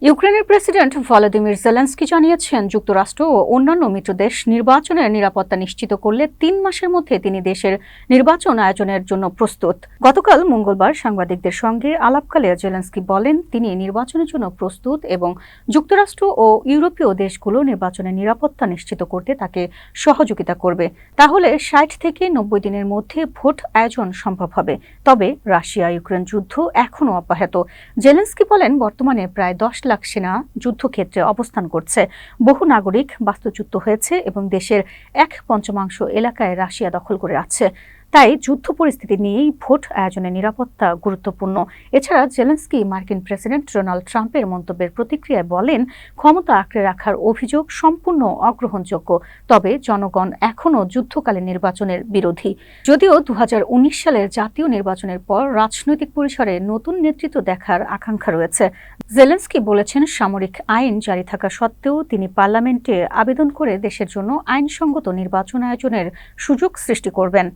ইউক্রেনের president Volodymyr Zelensky জানিয়েছেন, যুক্তরাষ্ট্র ও অন্যান্য মিত্র দেশ নির্বাচনের নিরাপত্তা নিশ্চিত করলে ৩ মাসের মধ্যে তিনি দেশের নির্বাচন আয়োজনের জন্য প্রস্তুত। গতকাল মঙ্গলবার সাংবাদিকদের সঙ্গে আলাপকালে জেলেনস্কি বলেন, তিনি নির্বাচনের জন্য প্রস্তুত এবং যুক্তরাষ্ট্র ও ইউরোপীয় দেশগুলো নির্বাচনের নিরাপত্তা নিশ্চিত করতে তাকে সহযোগিতা করবে। তাহলে ৬০ থেকে ৯০ দিনের মধ্যে ভোট আয়োজন সম্ভব হবে। তবে রাশিয়া ইউক্রেন যুদ্ধ এখনও অব্যাহত। জেলেনস্কি বলেন, বর্তমানে প্রায় ১০ লাখ সেনা যুদ্ধক্ষেত্রে অবস্থান করছে। বহু নাগরিক বাস্তুচ্যুত হয়েছে এবং দেশের ১/৫ এলাকায় রাশিয়া দখল করে আছে। তাই যুদ্ধ পরিস্থিতি নিয়েই ভোট আয়োজনের নিরাপত্তা গুরুত্বপূর্ণ। এছাড়া জেলেনস্কি মার্কিন প্রেসিডেন্ট ডোনাল্ড ট্রাম্পের মন্তব্যের প্রতিক্রিয়ায় বলেন, ক্ষমতা আঁকড়ে রাখার অভিযোগ সম্পূর্ণ অগ্রহণযোগ্য। তবে জনগণ এখনও যুদ্ধকালীন নির্বাচনের বিরোধী। যদিও ২০১৯ সালের জাতীয় নির্বাচনের পর রাজনৈতিক পরিসরে নতুন নেতৃত্ব দেখার আকাঙ্ক্ষা রয়েছে। জেলেনস্কি বলেছেন, সামরিক আইন জারি থাকা সত্ত্বেও তিনি পার্লামেন্টে আবেদন করে দেশের জন্য আইনসঙ্গত নির্বাচন আয়োজনের সুযোগ সৃষ্টি করবেন।